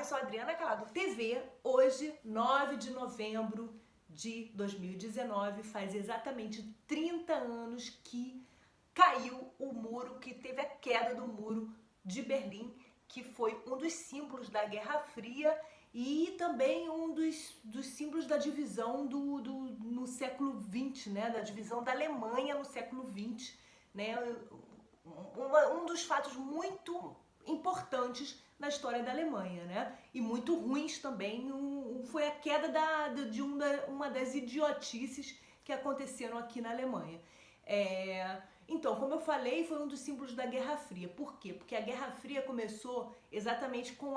sou a Adriana Calado TV. Hoje, 9 de novembro de 2019, faz exatamente 30 anos que caiu o muro, que teve a queda do muro de Berlim, que foi um dos símbolos da Guerra Fria e também um dos símbolos da divisão no século XX, né? Da divisão da Alemanha no século XX, né? Um dos fatos muito importantes na história da Alemanha, né? E muito ruins também. Foi a queda de uma das idiotices que aconteceram aqui na Alemanha. Então, como eu falei, foi um dos símbolos da Guerra Fria. Por quê? Porque a Guerra Fria começou exatamente com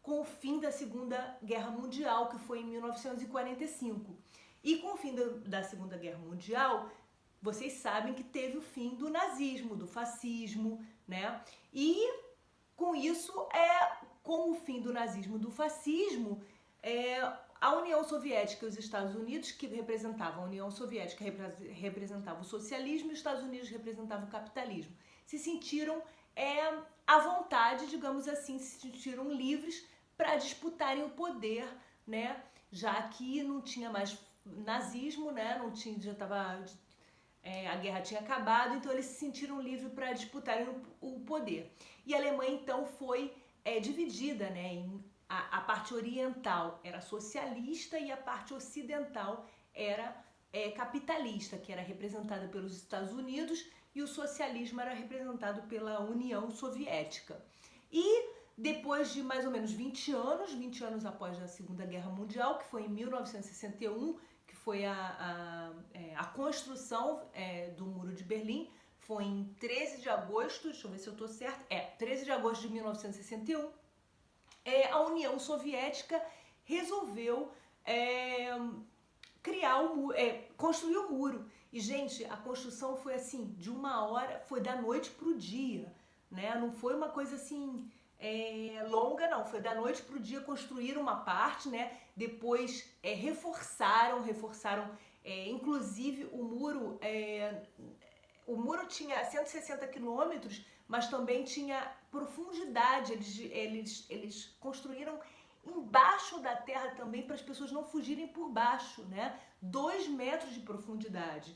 o fim da Segunda Guerra Mundial, que foi em 1945. E com o fim da Segunda Guerra Mundial, vocês sabem que teve o fim do nazismo, do fascismo, né? E com isso, com o fim do nazismo e do fascismo, a União Soviética e os Estados Unidos, que representavam a União Soviética, representava o socialismo e os Estados Unidos representavam o capitalismo, se sentiram à vontade, digamos assim, se sentiram livres para disputarem o poder, né? Já que não tinha mais nazismo, né? Não tinha, já estava... a guerra tinha acabado, então eles se sentiram livres para disputarem o poder. E a Alemanha, então, foi dividida, né? A parte oriental era socialista e a parte ocidental era capitalista, que era representada pelos Estados Unidos, e o socialismo era representado pela União Soviética. E depois de mais ou menos 20 anos após a Segunda Guerra Mundial, que foi em 1961, que foi a construção do Muro de Berlim, foi em 13 de agosto, deixa eu ver se eu estou certo, 13 de agosto de 1961, a União Soviética resolveu construir o muro. E, gente, a construção foi assim, de uma hora, foi da noite pro dia, né? Não foi uma coisa assim... longa, não, foi da noite pro dia construir uma parte, né? Depois reforçaram, inclusive o muro tinha 160 quilômetros, mas também tinha profundidade, eles construíram embaixo da terra também para as pessoas não fugirem por baixo, né? 2 metros de profundidade.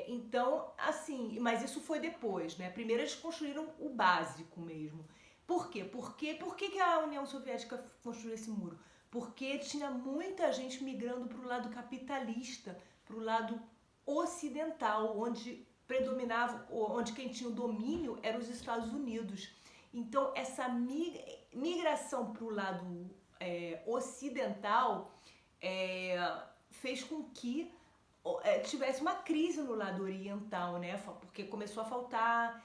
Então, assim, mas isso foi depois, né? Primeiro eles construíram o básico mesmo. Por quê? Por que a União Soviética construiu esse muro? Porque tinha muita gente migrando para o lado capitalista, para o lado ocidental, onde predominava, onde quem tinha o domínio eram os Estados Unidos. Então, essa migração para o lado ocidental fez com que tivesse uma crise no lado oriental, né? Porque começou a faltar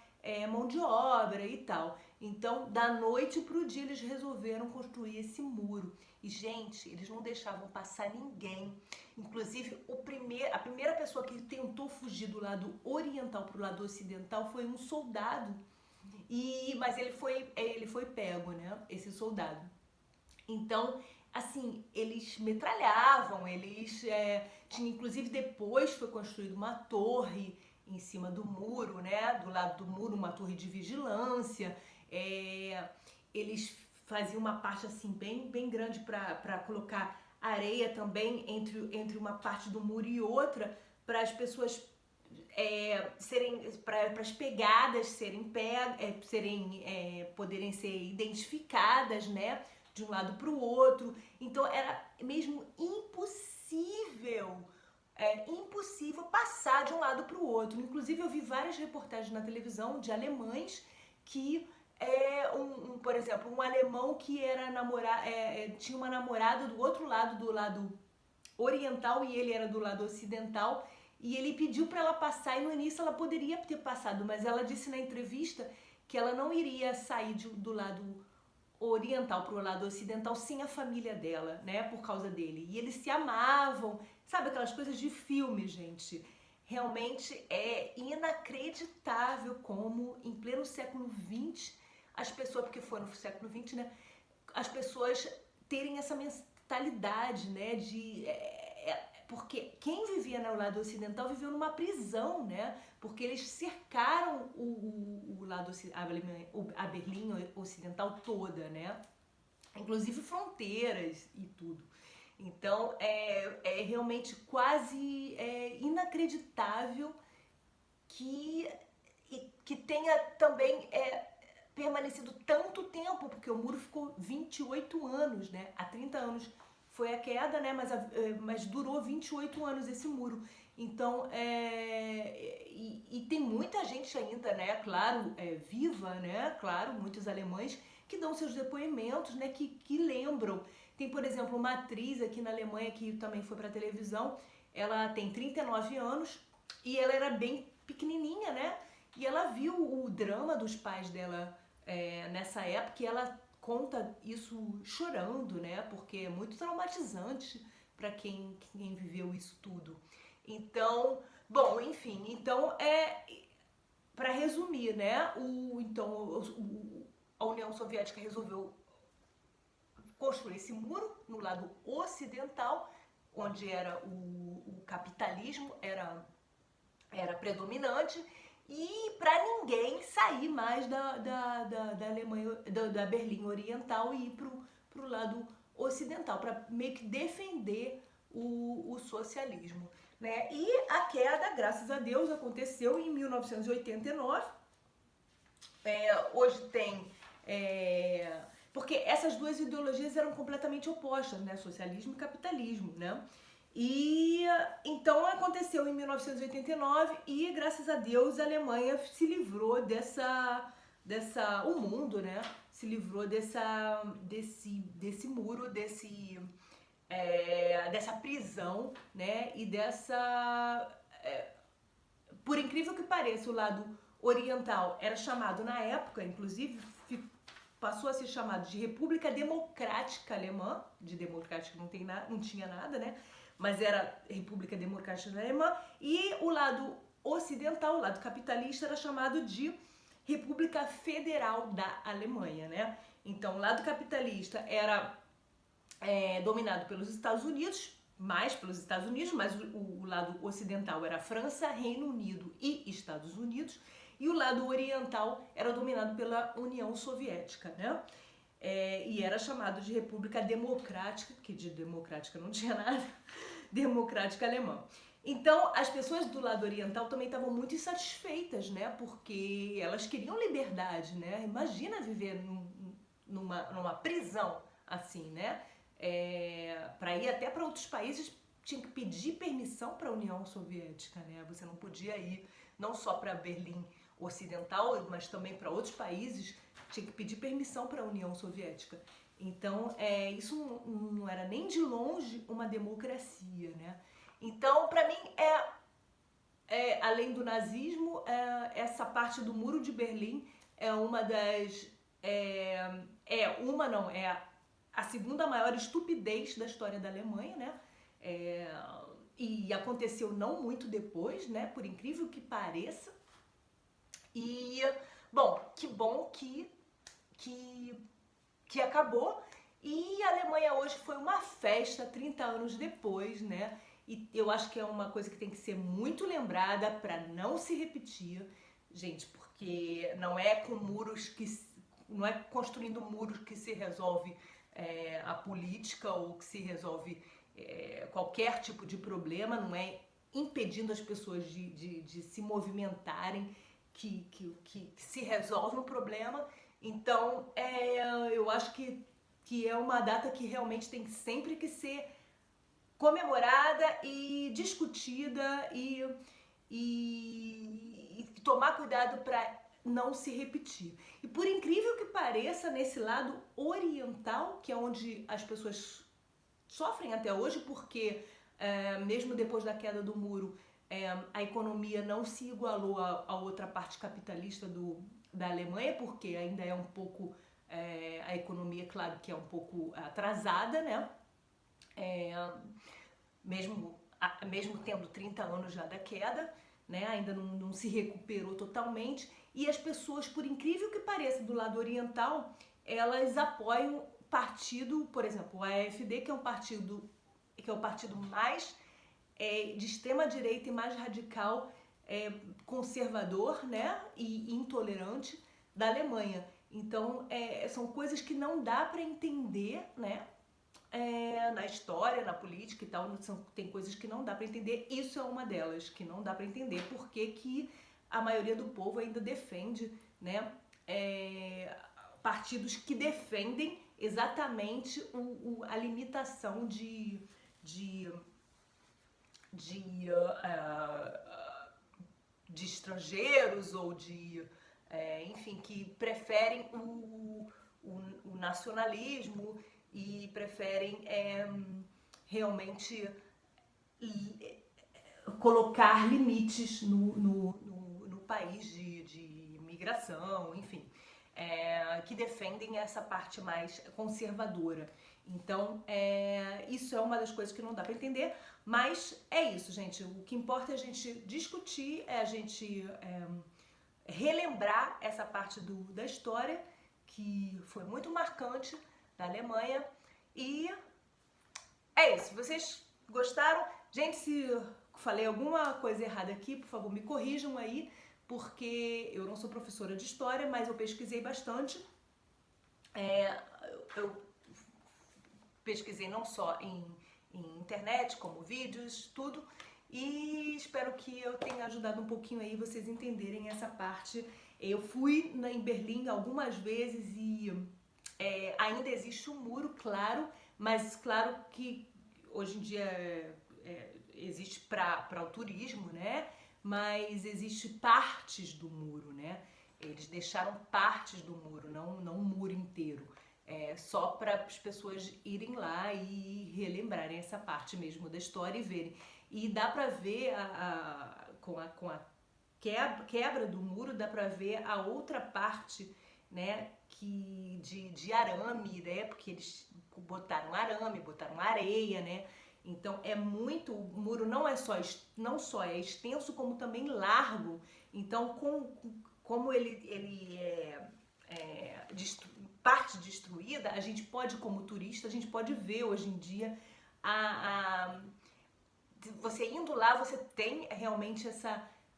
mão de obra e tal. Então, da noite pro dia, eles resolveram construir esse muro. E, gente, eles não deixavam passar ninguém. Inclusive, a primeira pessoa que tentou fugir do lado oriental pro lado ocidental foi um soldado. Mas ele foi pego, né? Esse soldado. Então, assim, eles metralhavam, tinha, inclusive, depois foi construída uma torre em cima do muro, né? Do lado do muro, uma torre de vigilância. Eles faziam uma parte assim bem grande para colocar areia também entre uma parte do muro e outra, para as pessoas para as pegadas poderem ser identificadas, né? De um lado para o outro. Então era mesmo impossível passar de um lado para o outro. Inclusive eu vi várias reportagens na televisão de alemães que por exemplo, um alemão que tinha uma namorada do outro lado, do lado oriental, e ele era do lado ocidental, e ele pediu para ela passar, e no início ela poderia ter passado, mas ela disse na entrevista que ela não iria sair do lado oriental para o lado ocidental sem a família dela, né, por causa dele. E eles se amavam, sabe aquelas coisas de filme, gente. Realmente é inacreditável como em pleno século XX as pessoas, porque foi no século XX, né, as pessoas terem essa mentalidade, né, porque quem vivia no lado ocidental viveu numa prisão, né, porque eles cercaram a Berlim Ocidental toda, né. inclusive fronteiras e tudo. Então é realmente quase inacreditável que tenha também permanecido tanto tempo, porque o muro ficou 28 anos, né? Há 30 anos foi a queda, né? Mas durou 28 anos esse muro. Então, e tem muita gente ainda, né? Claro, viva, né? Claro, muitos alemães que dão seus depoimentos, né? Que lembram. Tem, por exemplo, uma atriz aqui na Alemanha que também foi para televisão. Ela tem 39 anos e ela era bem pequenininha, né? E ela viu o drama dos pais dela nessa época e ela conta isso chorando, né? Porque é muito traumatizante para quem viveu isso tudo. Então, bom, enfim, então para resumir, né? A União Soviética resolveu construir esse muro no lado ocidental, onde era o capitalismo era predominante, e para ninguém sair mais da Alemanha, da Berlim Oriental e ir para o lado ocidental, para meio que defender o socialismo. Né? E a queda, graças a Deus, aconteceu em 1989. Hoje tem... porque essas duas ideologias eram completamente opostas, né? Socialismo e capitalismo, né? E então aconteceu em 1989 e, graças a Deus, a Alemanha se livrou o mundo, né? Se livrou desse muro, dessa prisão, né? E por incrível que pareça, o lado oriental era chamado na época, inclusive passou a ser chamado de República Democrática Alemã, de democrática não tinha nada, né? Mas era República Democrática Alemã, e o lado ocidental, o lado capitalista, era chamado de República Federal da Alemanha, né? Então, o lado capitalista era dominado pelos Estados Unidos, mais pelos Estados Unidos, mas o lado ocidental era França, Reino Unido e Estados Unidos, e o lado oriental era dominado pela União Soviética, né? E era chamado de República Democrática, que de democrática não tinha nada, Democrática Alemã. Então, as pessoas do lado oriental também estavam muito insatisfeitas, né? Porque elas queriam liberdade, né? Imagina viver numa prisão assim, né? Para ir até para outros países tinha que pedir permissão para a União Soviética, né? Você não podia ir não só para Berlim Ocidental, mas também para outros países, tinha que pedir permissão para a União Soviética. Então, isso não era nem de longe uma democracia, né? Então, para mim, além do nazismo, essa parte do Muro de Berlim é uma das... a segunda maior estupidez da história da Alemanha, né? E aconteceu não muito depois, né? Por incrível que pareça. E, bom que acabou. E a Alemanha hoje foi uma festa 30 anos depois, né? E eu acho que é uma coisa que tem que ser muito lembrada para não se repetir, gente, porque não é com não é construindo muros que se resolve a política ou que se resolve qualquer tipo de problema, não é impedindo as pessoas de se movimentarem que se resolve o problema. Então, eu acho que é uma data que realmente tem sempre que ser comemorada e discutida e tomar cuidado para não se repetir. E por incrível que pareça, nesse lado oriental, que é onde as pessoas sofrem até hoje, porque mesmo depois da queda do muro, a economia não se igualou à outra parte capitalista da Alemanha, porque ainda é um pouco, a economia, claro que é um pouco atrasada, né? Mesmo tendo 30 anos já da queda, né? Ainda não se recuperou totalmente, e as pessoas, por incrível que pareça, do lado oriental, elas apoiam partido, por exemplo, o AfD, que é o partido mais de extrema direita e mais radical, conservador, né, e intolerante da Alemanha. Então, são coisas que não dá para entender, né? Na história, na política e tal, tem coisas que não dá para entender. Isso é uma delas, que não dá para entender porque que a maioria do povo ainda defende, né? Partidos que defendem exatamente a limitação de estrangeiros ou enfim, que preferem o nacionalismo e preferem realmente colocar limites no país de imigração, enfim, que defendem essa parte mais conservadora. Então, isso é uma das coisas que não dá para entender, mas é isso, gente. O que importa é a gente discutir, é a gente relembrar essa parte da história que foi muito marcante da Alemanha. E é isso. Vocês gostaram? Gente, se falei alguma coisa errada aqui, por favor, me corrijam aí, porque eu não sou professora de história, mas eu pesquisei bastante. Eu pesquisei não só em internet, como vídeos, tudo. E espero que eu tenha ajudado um pouquinho aí vocês entenderem essa parte. Eu fui em Berlim algumas vezes e ainda existe um muro, claro, mas claro que hoje em dia existe para o turismo, né? Mas existe partes do muro, né? Eles deixaram partes do muro, não o muro inteiro. Só para as pessoas irem lá e relembrarem essa parte mesmo da história e verem. E dá para ver, com a quebra do muro, dá para ver a outra parte, né, de arame, né, porque eles botaram arame, botaram areia, né. Então o muro não só é extenso, como também largo. Então, como ele parte destruída, a gente pode, como turista, a gente pode ver hoje em dia você indo lá, você tem realmente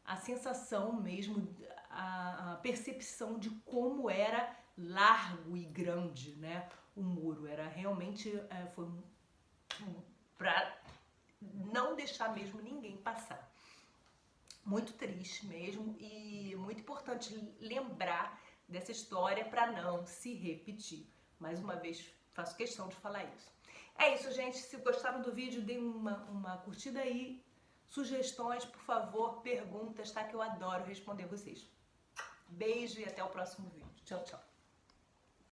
a sensação mesmo, a percepção de como era largo e grande, né, o muro. Era realmente, foi para não deixar mesmo ninguém passar. Muito triste mesmo e muito importante lembrar dessa história para não se repetir. Mais uma vez, faço questão de falar isso. É isso, gente. Se gostaram do vídeo, deem uma curtida aí. Sugestões, por favor, perguntas, tá? Que eu adoro responder vocês. Beijo e até o próximo vídeo. Tchau, tchau.